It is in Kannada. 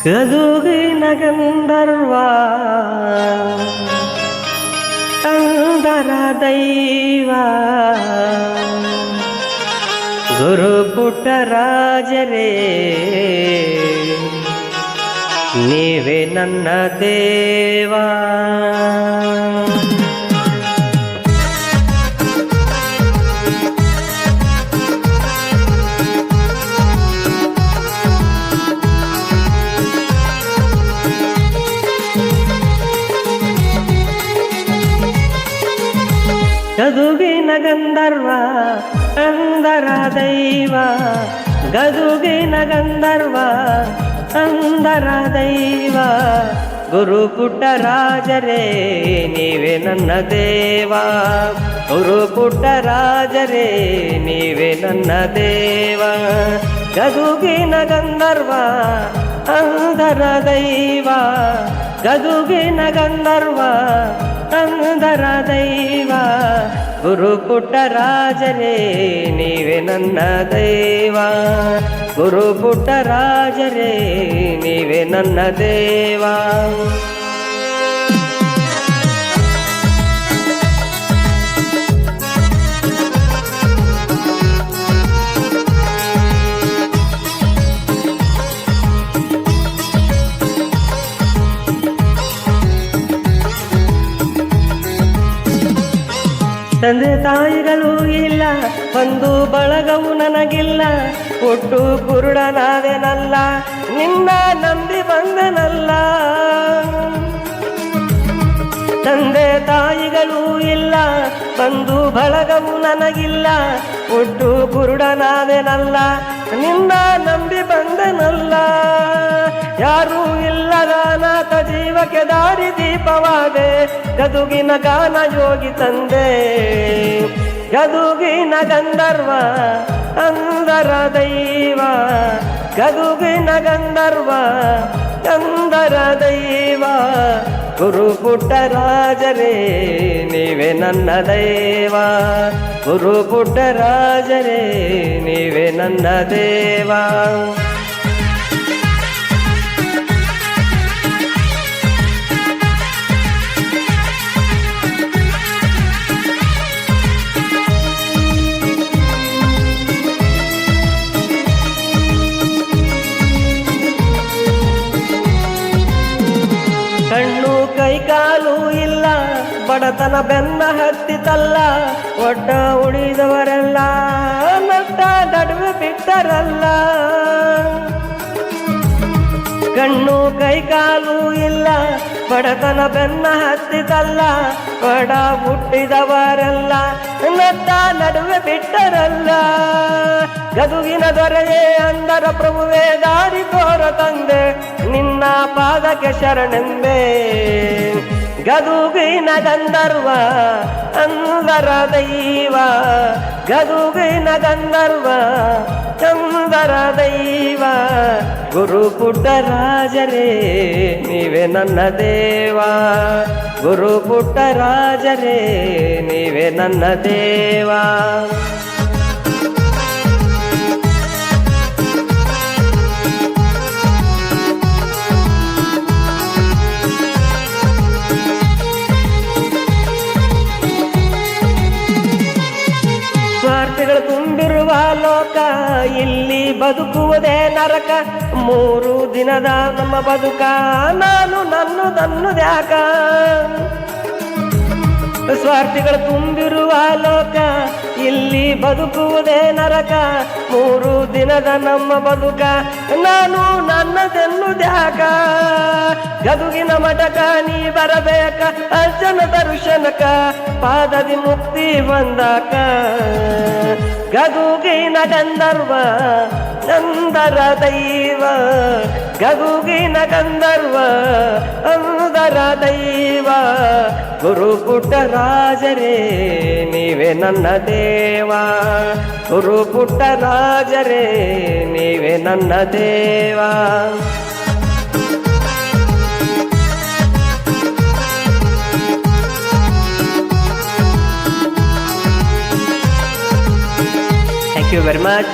ಗದುಗಿನ ಗಂಧರ್ವ ಅಂದರ ದೈವ ಗುರುಪುಟ್ಟರಾಜರೇ ನೀವೇ ನನ್ನ ದೇವಾ. ಗದುಗಿನ ಗಂಧರ್ವ ಅಂದರ ದೈವ, ಗದುಗಿನ ಗಂಧರ್ವ ಅಂದರ ದೈವ ಗುರುಪುಟ್ಟರಾಜರೇ ನೀವೇ ನನ್ನ ದೇವಾ. ಗುರುಪುಟ್ಟರಾಜರೇ ನೀವೇ ನನ್ನ ದೇವಾ. ಗದುಗಿನ ಗಂಧರ್ವ ಅಂದರ ದೈವ, ಗದುಗಿನ ಗಂಧರ್ವ ಅಂದರ ದೈವ ಗುರುಪುಟ್ಟರಾಜರೇ ನೀವೇ ನನ್ನ ದೇವಾ. ಗುರುಪುಟ್ಟರಾಜರೇ ನೀವೇ ನನ್ನ ದೇವಾ. ತಂದೆ ತಾಯಿಗಳು ಇಲ್ಲ, ಬಂಧು ಬಳಗವು ನನಗಿಲ್ಲ, ಒಟ್ಟು ಕುರುಡನಾದೆನಲ್ಲ, ನಿನ್ನ ನಂಬಿ ಬಂದನಲ್ಲ. ತಂದೆ ತಾಯಿಗಳು ಇಲ್ಲ, ಬಂಧು ಬಳಗವು ನನಗಿಲ್ಲ, ಒಟ್ಟು ಕುರುಡನಾದೆನಲ್ಲ, ನಿನ್ನ ನಂಬಿ ಬಂದನಲ್ಲ. ಯಾರೂ ಇಲ್ಲದ ಅನಾಥ ಜೀವಕ್ಕೆ ದಾರಿ ದೀಪವಾದೆ, ಗದುಗಿನ ಗಾನ ಯೋಗಿ ತಂದೆ. ಗದುಗಿನ ಗಂಧರ್ವ ಅಂದರ ದೈವ, ಗದುಗಿನ ಗಂಧರ್ವ ಅಂದರ ದೈವ ಗುರುಪುಟ್ಟರಾಜರೇ ನೀವೇ ನನ್ನ ದೇವಾ. ಗುರುಪುಟ್ಟರಾಜರೇ ನೀವೇ ನನ್ನ ದೇವಾ. ಕಣ್ಣು ಕೈಕಾಲು ಇಲ್ಲ, ಬಡತನ ಬೆನ್ನ ಹತ್ತಿತಲ್ಲ, ಒಡ್ಡ ಉಳಿದವರೆಲ್ಲ ನಟ್ಟ ನಡುವೆ ಬಿಟ್ಟರಲ್ಲ. ಕಣ್ಣು ಕೈಕಾಲು ಇಲ್ಲ, ಬಡತನ ಬೆನ್ನ ಹತ್ತಿತಲ್ಲ, ಒಡ ಹುಟ್ಟಿದವರೆಲ್ಲ ನಟ್ಟ ನಡುವೆ ಬಿಟ್ಟರಲ್ಲ. ಗದುಗಿನ ದೊರೆಯೇ ಅಂದರ ಪ್ರಭುವೇ ದಾರಿ ತೋರ ತಂದೆ, ನಿನ್ನ ಪಾದಕ್ಕೆ ಶರಣೆಂದೆ. ಗದುಗಿನ ಗಂಧರ್ವ ಅಂದರ ದೈವ, ಗದುಗಿನ ಗಂಧರ್ವ ಅಂದರ ದೈವ ಗುರುಪುಟ್ಟರಾಜರೇ ನೀವೇ ನನ್ನ ದೇವಾ. ಗುರುಪುಟ್ಟರಾಜರೇ ನೀವೇ ನನ್ನ ದೇವಾ. ಸ್ವಾರ್ಥಿಗಳು ತುಂಬಿರುವ ಲೋಕ, ಇಲ್ಲಿ ಬದುಕುವುದೇ ನರಕ. 3 ದಿನದ ನಮ್ಮ ಬದುಕ, ನಾನು ನನ್ನುದ್ಯಾಕ. ಸ್ವಾರ್ಥಿಗಳು ತುಂಬಿರುವ ಲೋಕ, ಇಲ್ಲಿ ಬದುಕುವುದೇ ನರಕ. 3 ದಿನದ ನಮ್ಮ ಬದುಕ, ನಾನು ನನ್ನದೆನ್ನುದ್ಯಾಕ. ಗದುಗಿನ ಮಠಕ ನೀ ಬರಬೇಕ, ಅರ್ಜನ ದರ್ಶನಕ ಪಾದದಿ ಮುಕ್ತಿ ಬಂದಾಕ. ಗದುಗಿನ ಗಂಧರ್ವ ಅಂದರ ದೈವ, ಗದುಗಿನ ಗಂಧರ್ವ ಅಂದರ ದೈವ ಗುರುಪುಟ್ಟರಾಜರೇ ನೀವೇ ನನ್ನ ದೇವಾ. ಗುರುಪುಟ್ಟರಾಜರೇ ನೀವೇ ನನ್ನ ದೇವಾ. Thank you very much.